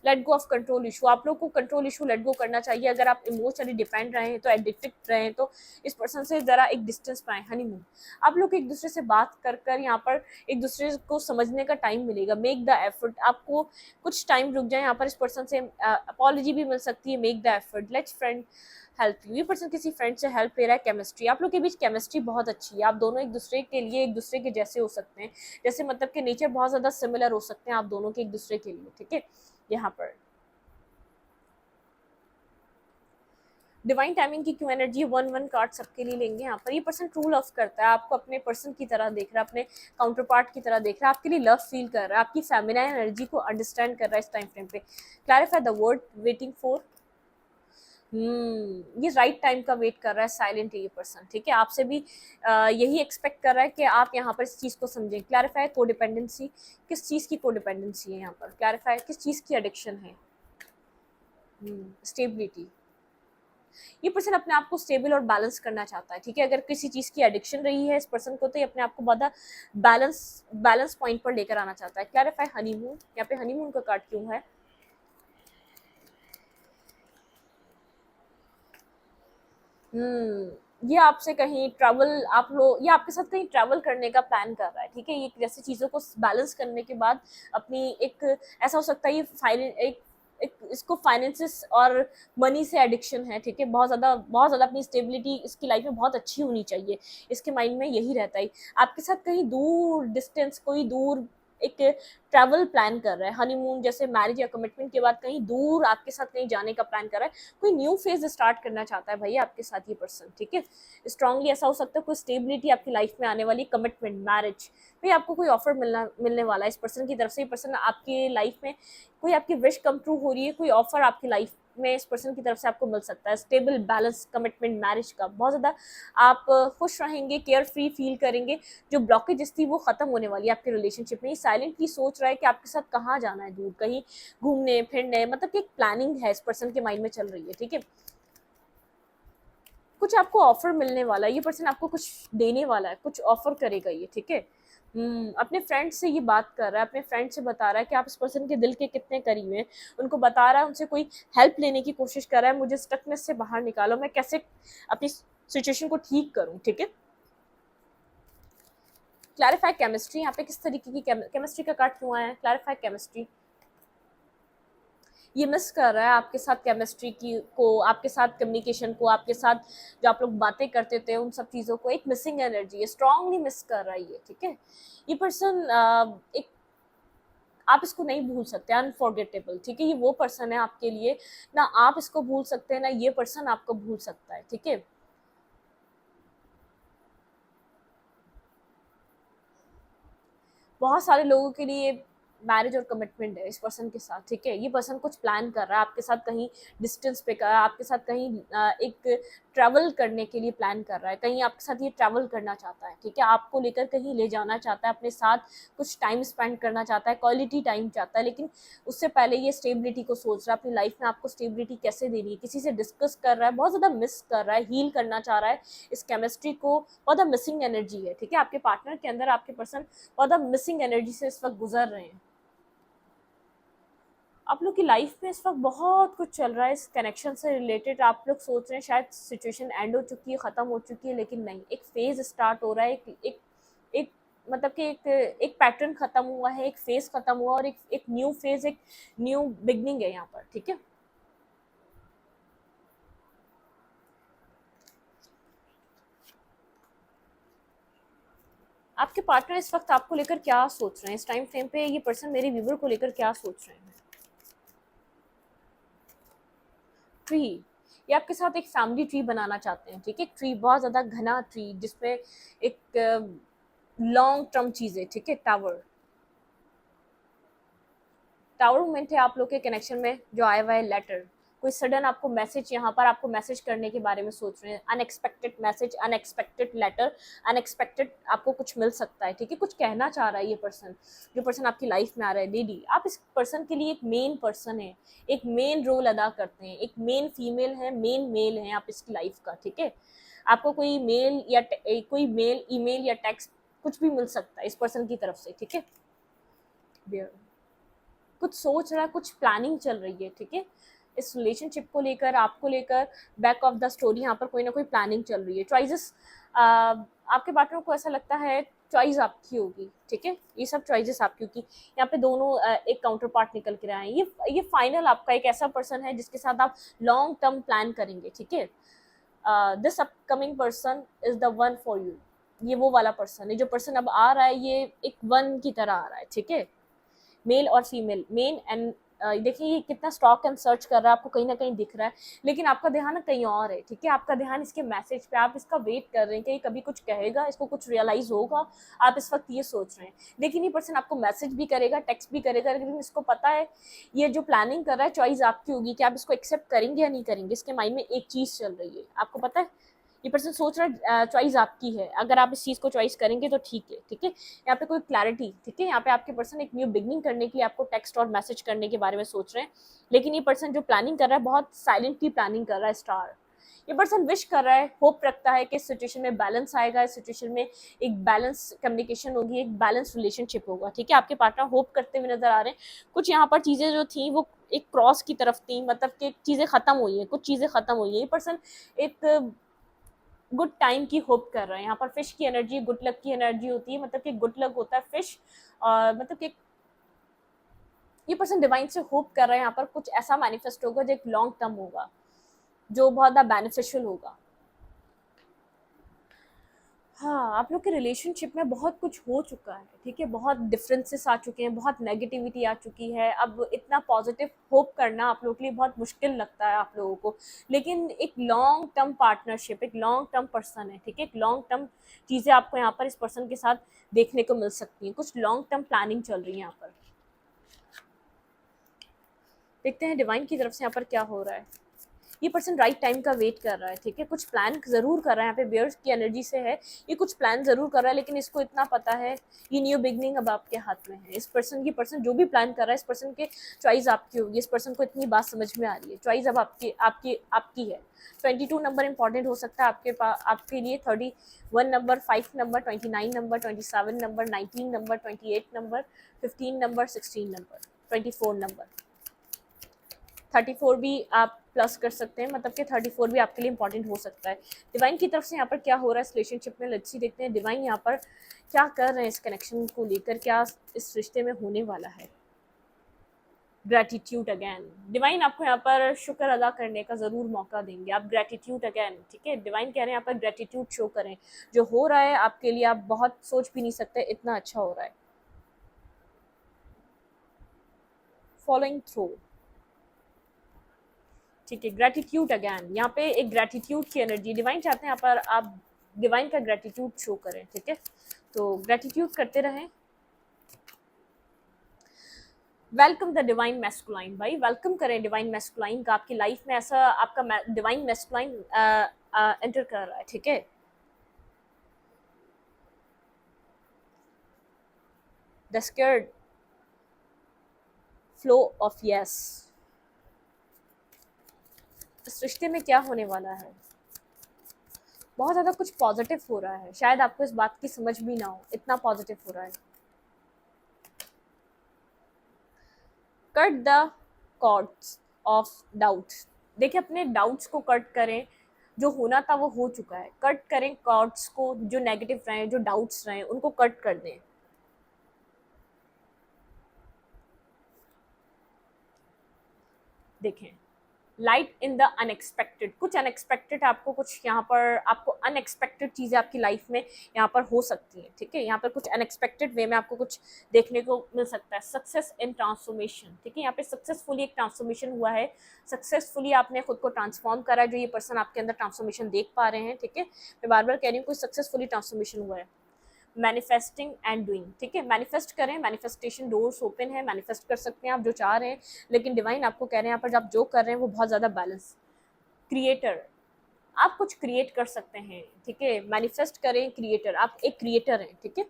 A: Let go of control issue, आप लोग को कंट्रोल इशू लेट गो करना चाहिए। अगर आप इमोशनली डिपेंड रहे हैं तो एडिक्टेड रहे हैं तो इस पर्सन से जरा एक डिस्टेंस पाएं। हनीमून, आप लोग एक दूसरे से बात कर कर यहाँ पर एक दूसरे को समझने का टाइम मिलेगा। मेक द एफर्ट, आपको कुछ टाइम रुक जाए यहाँ पर, इस पर्सन से अपॉलॉजी भी मिल सकती है। Make the effort, let's friend help you, ये पर्सन किसी फ्रेंड से हेल्प ले रहा है। केमिस्ट्री, आप लोग के बीच केमिस्ट्री बहुत अच्छी है, आप दोनों एक दूसरे के लिए एक दूसरे के जैसे हो सकते हैं, जैसे मतलब कि नेचर बहुत ज़्यादा सिमिलर हो सकते हैं आप दोनों के एक दूसरे के लिए, ठीक है। यहाँ पर डिवाइन टाइमिंग की क्यों एनर्जी, 1-1 कार्ड सबके लिए लेंगे यहाँ पर। ये पर्सन ट्रू लव करता है, आपको अपने पर्सन की तरह देख रहा है, अपने काउंटर पार्ट की तरह देख रहा है, आपके लिए लव फील कर रहा है, आपकी फेमिनाइन एनर्जी को अंडरस्टैंड कर रहा है इस टाइम फ्रेम पे। Clarify the word waiting for, ये राइट टाइम का वेट कर रहा है, साइलेंट है ये पर्सन, ठीक है। आपसे भी यही एक्सपेक्ट कर रहा है कि आप यहाँ पर इस चीज़ को समझें। क्लैरिफाई कोडिपेंडेंसी, किस चीज़ की कोडिपेंडेंसी है यहाँ पर। क्लैरिफाई किस चीज़ की एडिक्शन है। स्टेबिलिटी, ये पर्सन अपने आप को स्टेबल और बैलेंस करना चाहता है, ठीक है। अगर किसी चीज़ की एडिक्शन रही है इस पर्सन को तो ये अपने आप को बहुत बैलेंस पॉइंट पर लेकर आना चाहता है। क्लैरिफाई हनीमून, यहाँ पे हनीमून का कार्ड क्यों है। ये आपसे कहीं ट्रैवल, आप लोग ये आपके साथ कहीं ट्रैवल करने का प्लान कर रहा है, ठीक है। ये जैसे चीज़ों को बैलेंस करने के बाद अपनी एक, ऐसा हो सकता है ये एक इसको फाइनेंसिस और मनी से एडिक्शन है, ठीक है। बहुत ज़्यादा अपनी स्टेबिलिटी इसकी लाइफ में बहुत अच्छी होनी चाहिए, इसके माइंड में यही रहता है। आपके साथ कहीं दूर डिस्टेंस, कोई दूर एक ट्रैवल प्लान कर रहा है। हनीमून जैसे मैरिज या कमिटमेंट के बाद कहीं दूर आपके साथ कहीं जाने का प्लान कर रहा है, कोई न्यू फेज स्टार्ट करना चाहता है भैया आपके साथ ये पर्सन, ठीक है। स्ट्रांगली ऐसा हो सकता है कोई स्टेबिलिटी आपकी लाइफ में आने वाली, कमिटमेंट, मैरिज, भाई आपको कोई ऑफर मिलने वाला है इस पर्सन की तरफ से। ये पर्सन आपकी लाइफ में कोई आपकी विश कम ट्रू हो रही है, कोई ऑफर आपकी लाइफ में इस पर्सन की तरफ से आपको मिल सकता है। स्टेबल, बैलेंस, कमिटमेंट, मैरिज का बहुत ज़्यादा आप खुश रहेंगे, केयर फ्री फील करेंगे। जो ब्लॉकेजेस थी वो खत्म होने वाली है आपके रिलेशनशिप में। ये साइलेंटली सोच रहा है कि आपके साथ कहाँ जाना है, दूर कहीं घूमने फिरने, मतलब कि एक प्लानिंग है इस पर्सन के माइंड में चल रही है, ठीक है। कुछ आपको ऑफर मिलने वाला है, ये पर्सन आपको कुछ देने वाला है, कुछ ऑफर करेगा ये, ठीक है। अपने फ्रेंड से ये बात कर रहा है, अपने फ्रेंड से बता रहा है कि आप इस पर्सन के दिल के कितने करीब हैं, उनको बता रहा है, उनसे कोई हेल्प लेने की कोशिश कर रहा है, मुझे स्टकनेस से बाहर निकालो, मैं कैसे अपनी सिचुएशन को ठीक करूं, ठीक है। क्लैरिफाई केमिस्ट्री, यहाँ पे किस तरीके की केमिस्ट्री का कार्ड क्यों आया है। क्लैरिफाई केमिस्ट्री, ये मिस कर रहा है आपके साथ केमिस्ट्री की को, आपके साथ कम्युनिकेशन को, आपके साथ जो आप लोग बातें करते थे उन सब चीज़ों को। एक मिसिंग एनर्जी है, स्ट्रांगली मिस कर रहा है ये, ठीक है। ये पर्सन एक, आप इसको नहीं भूल सकते, अनफॉरगेटेबल, ठीक है। ये वो पर्सन है आपके लिए, ना आप इसको भूल सकते हैं ना ये पर्सन आपको भूल सकता है, ठीक है। बहुत सारे लोगों के लिए मैरिज और कमिटमेंट है इस पर्सन के साथ, ठीक है। ये पर्सन कुछ प्लान कर रहा है आपके साथ, कहीं डिस्टेंस पे कर, आपके साथ कहीं एक ट्रैवल करने के लिए प्लान कर रहा है, कहीं आपके साथ ये ट्रैवल करना चाहता है, ठीक है। आपको लेकर कहीं ले जाना चाहता है, अपने साथ कुछ टाइम स्पेंड करना चाहता है, क्वालिटी टाइम चाहता है, लेकिन उससे पहले ये स्टेबिलिटी को सोच रहा है, अपनी लाइफ में आपको स्टेबिलिटी कैसे देनी है, किसी से डिस्कस कर रहा है, बहुत ज़्यादा मिस कर रहा है, हील करना चाह रहा है इस केमिस्ट्री को। बहुत ज़्यादा मिसिंग एनर्जी है, ठीक है। आपके पार्टनर के अंदर आपके पर्सन बहुत ज़्यादा मिसिंग एनर्जी से इस वक्त गुजर रहे हैं। आप लोग की लाइफ में इस वक्त बहुत कुछ चल रहा है इस कनेक्शन से रिलेटेड। आप लोग सोच रहे हैं शायद सिचुएशन एंड हो चुकी है, ख़त्म हो चुकी है, लेकिन नहीं, एक फेज स्टार्ट हो रहा है, एक मतलब कि एक पैटर्न खत्म हुआ है, एक फेज खत्म हुआ और एक न्यू फेज, एक न्यू बिगनिंग है यहाँ पर, ठीक है। आपके पार्टनर इस वक्त आपको लेकर क्या सोच रहे हैं, इस टाइम फ्रेम पे ये पर्सन मेरे व्यूवर को लेकर क्या सोच रहे हैं। ट्री, ये आपके साथ एक फैमिली ट्री बनाना चाहते हैं, ठीक है। ट्री बहुत ज़्यादा घना ट्री जिसमें एक लॉन्ग टर्म चीज़ें, ठीक है। टावर, टावर मोमेंट है आप लोग के कनेक्शन में जो आया हुआ है। लेटर, कोई सडन आपको मैसेज, यहाँ पर आपको मैसेज करने के बारे में सोच रहे हैं। Unexpected message, unexpected letter, unexpected आपको कुछ मिल सकता है, ठीक है। कुछ कहना चाह रहा है ये पर्सन, जो पर्सन आपकी लाइफ में आ रहा है। लेडी, आप इस पर्सन के लिए एक मेन पर्सन है, एक मेन रोल अदा करते हैं, एक मेन फीमेल है, मेन मेल है आप इसकी लाइफ का, ठीक है। आपको कोई मेल या कोई मेल, ईमेल या टेक्स्ट कुछ भी मिल सकता है इस पर्सन की तरफ से, ठीक है। कुछ सोच रहा है, कुछ प्लानिंग चल रही है, ठीक है, इस रिलेशनशिप को लेकर, आपको लेकर। बैक ऑफ द स्टोरी यहाँ पर कोई ना कोई प्लानिंग चल रही है। चॉइसेस आपके पार्टनर को ऐसा लगता है चॉइस आपकी होगी, ठीक है, ये सब चॉइसेस आपकी होगी। यहाँ पे दोनों एक काउंटर पार्ट निकल के आए हैं। ये फाइनल आपका एक ऐसा पर्सन है जिसके साथ आप लॉन्ग टर्म प्लान करेंगे, ठीक है। This upcoming person is the one for you. ये वो वाला पर्सन है, जो पर्सन अब आ रहा है ये एक वन की तरह आ रहा है, ठीक है। मेल और फीमेल, मेन एंड देखिए ये कितना स्टॉक एंड सर्च कर रहा है, आपको कहीं ना कहीं दिख रहा है, लेकिन आपका ध्यान कहीं और है, ठीक है। आपका ध्यान इसके मैसेज पे, आप इसका वेट कर रहे हैं कि कभी कुछ कहेगा, इसको कुछ रियलाइज होगा, आप इस वक्त ये सोच रहे हैं। लेकिन ये पर्सन आपको मैसेज भी करेगा, टेक्स्ट भी करेगा, लेकिन इसको पता है ये जो प्लानिंग कर रहा है चॉइस आपकी होगी, कि आप इसको एक्सेप्ट करेंगे या नहीं करेंगे। इसके माइंड में एक चीज चल रही है, आपको पता है ये पर्सन सोच रहा है चॉइस आपकी है, अगर आप इस चीज़ को चॉइस करेंगे तो ठीक है, ठीक है। यहाँ पे कोई क्लैरिटी, ठीक है, यहाँ पे आपके पर्सन एक न्यू बिगनिंग करने के लिए आपको टेक्स्ट और मैसेज करने के बारे में सोच रहे हैं। लेकिन ये पर्सन जो प्लानिंग कर रहा है बहुत साइलेंटली प्लानिंग कर रहा है। स्टार, ये पर्सन विश कर रहा है, होप रखता है कि इस सिचुएशन में बैलेंस आएगा, इस सिचुएशन में एक बैलेंस कम्युनिकेशन होगी, एक बैलेंस रिलेशनशिप होगा, ठीक है। आपके पार्टनर होप करते हुए नजर आ रहे हैं। कुछ यहाँ पर चीज़ें जो थी वो एक क्रॉस की तरफ थी, मतलब कि चीज़ें खत्म हुई हैं, कुछ चीज़ें खत्म हुई हैं। ये पर्सन एक गुड टाइम की होप कर रहे हैं। यहाँ पर फिश की एनर्जी गुड लक की एनर्जी होती है, मतलब कि गुड लक होता है फिश, और मतलब कि ये पर्सन डिवाइन से होप कर रहे हैं यहाँ पर कुछ ऐसा मैनिफेस्ट होगा जो एक लॉन्ग टर्म होगा, जो बहुत ज़्यादा बेनिफिशियल होगा। हाँ, आप लोग के रिलेशनशिप में बहुत कुछ हो चुका है, ठीक है, बहुत डिफरेंसेस आ चुके हैं, बहुत नेगेटिविटी आ चुकी है। अब इतना पॉजिटिव होप करना आप लोगों के लिए बहुत मुश्किल लगता है आप लोगों को। लेकिन एक लॉन्ग टर्म पार्टनरशिप, एक लॉन्ग टर्म पर्सन है, ठीक है, एक लॉन्ग टर्म चीज़ें आपको यहाँ पर इस पर्सन के साथ देखने को मिल सकती हैं। कुछ लॉन्ग टर्म प्लानिंग चल रही है यहाँ पर। देखते हैं डिवाइन की तरफ से यहाँ पर क्या हो रहा है। ये पर्सन राइट टाइम का वेट कर रहा है, ठीक है, कुछ प्लान जरूर कर रहा है। यहाँ पे बियर्स की एनर्जी से है, ये कुछ प्लान जरूर कर रहा है, लेकिन इसको इतना पता है ये न्यू बिगनिंग अब आपके हाथ में है। इस पर्सन की पर्सन जो भी प्लान कर रहा है, इस पर्सन के चॉइस आपकी होगी। इस पर्सन को इतनी बात समझ में आ रही है, चॉइस अब आपकी आपकी आपकी है। 22 नंबर इंपॉर्टेंट हो सकता है आपके पास, आपके लिए 31 number, 5 number, 29 number, 27 number, 19 number, 28 number, 15 number, 16 number, 24 number, 34 भी आप प्लस कर सकते हैं, मतलब कि 34 भी आपके लिए इंपॉर्टेंट हो सकता है। डिवाइन की तरफ से यहाँ पर क्या हो रहा है इस रिलेशनशिप में, लेट्स सी देखते हैं डिवाइन यहाँ पर क्या कर रहे हैं इस कनेक्शन को लेकर, क्या इस रिश्ते में होने वाला है। ग्रेटिट्यूड अगैन, डिवाइन आपको यहाँ पर शुक्र अदा करने का ज़रूर मौका देंगे। आप ग्रेटिट्यूड अगैन, ठीक है, डिवाइन कह रहे हैं यहाँ पर ग्रेटिट्यूड शो करें। जो हो रहा है आपके लिए आप बहुत सोच भी नहीं सकते, इतना अच्छा हो रहा है। फॉलोइंग थ्रू, ठीक है, ग्रेटिट्यूड अगैन, यहाँ पे एक ग्रेटिट्यूड की एनर्जी डिवाइन चाहते हैं यहाँ पर आप डिवाइन का ग्रेटिट्यूड शो करें, ठीक है। तो ग्रेटिट्यूड करते रहें। वेलकम द डिवाइन मैस्कुलाइन, भाई वेलकम करें डिवाइन मैस्कुलाइन का आपकी लाइफ में। ऐसा आपका डिवाइन मैस्कुलाइन एंटर कर रहा है, ठीक है। The scared flow of yes, इस रिश्ते में क्या होने वाला है, बहुत ज़्यादा कुछ पॉजिटिव हो रहा है। शायद आपको इस बात की समझ भी ना हो, इतना पॉजिटिव हो रहा है। Cut the cords of doubts, देखिए अपने डाउट्स को कट करें, जो होना था वो हो चुका है। कट करें कॉर्ड्स को, जो नेगेटिव रहे, जो डाउट्स रहे, उनको कट कर दें। देखें लाइट इन द अनएक्सपेक्टेड, कुछ अनएक्सपेक्टेड आपको, कुछ यहाँ पर आपको अनएक्सपेक्टेड चीज़ें आपकी लाइफ में यहाँ पर हो सकती हैं, ठीक है। यहाँ पर कुछ अनएक्सपेक्टेड वे में आपको कुछ देखने को मिल सकता है। सक्सेस इन ट्रांसफॉर्मेशन, ठीक है, यहाँ पे सक्सेसफुली एक ट्रांसफॉर्मेशन हुआ है, सक्सेसफुली आपने खुद को ट्रांसफॉर्म करा है, जो ये पर्सन आपके अंदर ट्रांसफॉर्मेशन देख पा रहे हैं, ठीक है। मैं बार बार कह रही हूँ कोई सक्सेसफुली ट्रांसफॉर्मेशन हुआ है। मैनिफेस्टिंग एंड डूइंग, ठीक है, मैनिफेस्ट करें, मैनिफेस्टेशन डोर्स ओपन है, मैनिफेस्ट कर सकते हैं आप जो चाह रहे हैं। लेकिन डिवाइन आपको कह रहे हैं यहाँ पर आप जो कर रहे हैं वो बहुत ज़्यादा बैलेंस। क्रिएटर, आप कुछ क्रिएट कर सकते हैं, ठीक है, मैनिफेस्ट करें। क्रिएटर, आप एक क्रिएटर हैं, ठीक है।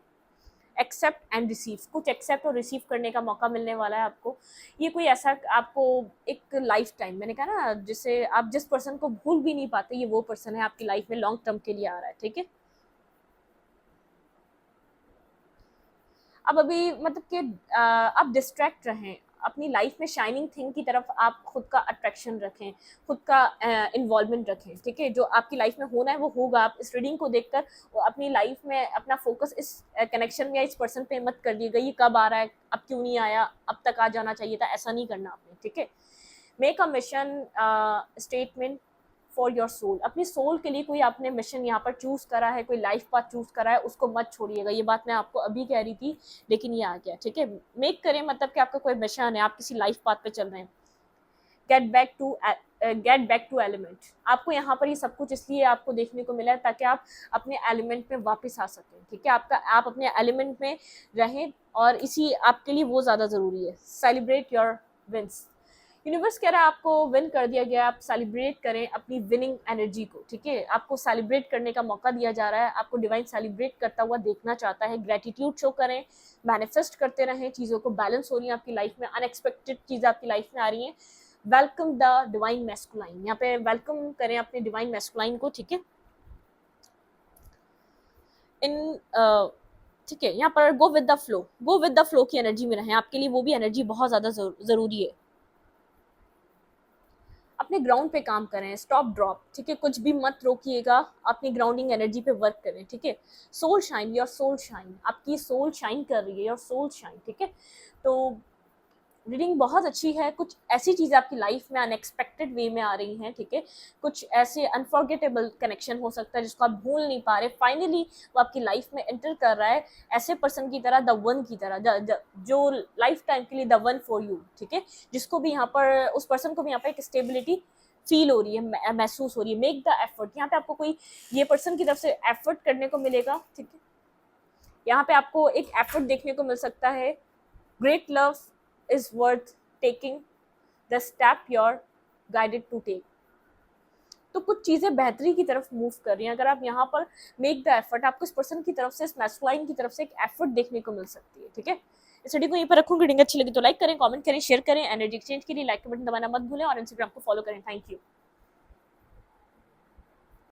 A: एक्सेप्ट एंड रिसीव, कुछ एक्सेप्ट और रिसीव करने का मौका मिलने वाला है आपको। ये कोई ऐसा आपको एक लाइफ टाइम, मैंने कहा ना, जिसे आप जिस पर्सन को भूल भी नहीं पाते, ये वो पर्सन है आपकी लाइफ में, लॉन्ग टर्म के लिए आ रहा है, ठीक है। अब अभी मतलब कि आप डिस्ट्रैक्ट रहें, अपनी लाइफ में शाइनिंग थिंग की तरफ आप खुद का अट्रैक्शन रखें, खुद का इन्वॉल्वमेंट रखें, ठीक है। जो आपकी लाइफ में होना है वो होगा। आप इस रीडिंग को देखकर अपनी लाइफ में अपना फोकस इस कनेक्शन में या इस पर्सन पे मत करिएगा, ये कब आ रहा है, अब क्यों नहीं आया, अब तक आ जाना चाहिए था, ऐसा नहीं करना आपने, ठीक है। Make a mission statement for your soul. अपनी सोल के लिए कोई आपने मिशन यहाँ पर चूज करा है, कोई लाइफ पाथ चूज करा है, उसको मत छोड़िएगा। ये बात मैं आपको अभी कह रही थी लेकिन ये आ गया, ठीक है। मेक करें मतलब कि आपका कोई मिशन है, आप किसी लाइफ पाथ पे चल रहे हैं। Get back to element. आपको यहाँ पर ये सब कुछ इसलिए आपको देखने को मिला है ताकि आप अपने एलिमेंट में वापस आ सकें, ठीक है। आप अपने एलिमेंट में रहें और इसी आपके लिए वो ज़्यादा ज़रूरी है। Celebrate your wins. यूनिवर्स कह रहा है आपको विन कर दिया गया, आप सेलिब्रेट करें अपनी विनिंग एनर्जी को, ठीक है। आपको सेलिब्रेट करने का मौका दिया जा रहा है, आपको डिवाइन सेलिब्रेट करता हुआ देखना चाहता है। ग्रेटिट्यूड शो करें, मैनिफेस्ट करते रहें, चीज़ों को बैलेंस हो रही है आपकी लाइफ में, अनएक्सपेक्टेड चीज़ें आपकी लाइफ में आ रही हैं। Welcome the divine masculine. यहाँ पे वेलकम करें अपने डिवाइन मैस्कुलाइन को, ठीक है। ठीक है, यहाँ पर go with the flow, go with the flow की एनर्जी में रहें। आपके लिए वो भी एनर्जी बहुत ज़्यादा ज़रूरी है। अपने ग्राउंड पे काम करें, स्टॉप ड्रॉप, ठीक है। कुछ भी मत रोकिएगा, अपनी ग्राउंडिंग एनर्जी पे वर्क करें, ठीक है। Soul shine, your soul shine. आपकी सोल शाइन कर रही है, योर सोल शाइन, ठीक है। तो रीडिंग बहुत अच्छी है। कुछ ऐसी चीज़ें आपकी लाइफ में अनएक्सपेक्टेड वे में आ रही हैं, ठीक है। कुछ ऐसे अनफॉरगेटेबल कनेक्शन हो सकता है जिसको आप भूल नहीं पा रहे, फाइनली वो आपकी लाइफ में एंटर कर रहा है ऐसे पर्सन की तरह, द वन की तरह, जो लाइफ टाइम के लिए द वन फॉर यू, ठीक है। जिसको भी यहाँ पर, उस पर्सन को भी यहाँ पर एक स्टेबिलिटी फील हो रही है, महसूस हो रही है। Make the effort. यहाँ पे आपको कोई ये पर्सन की तरफ से एफर्ट करने को मिलेगा, ठीक है। यहाँ पे आपको एक एफर्ट देखने को मिल सकता है। Great love is worth taking the step you're guided to take। तो कुछ चीज़ें बेहतरी की तरफ मूव कर रही हैं। अगर आप यहाँ पर मेक द एफर्ट, आपको इस पर्सन की तरफ से, इस मैस्कुलाइन की तरफ से एक एफर्ट देखने को मिल सकती है, ठीक है। इस वीडियो को यहीं पर रखूँगी। रीडिंग अच्छी लगी तो लाइक करें, कमेंट करें, शेयर करें। एनर्जी एक्सचेंज के लिए लाइक का बटन दबाना मत भूलें और इंस्टाग्राम को फॉलो करें। Thank you.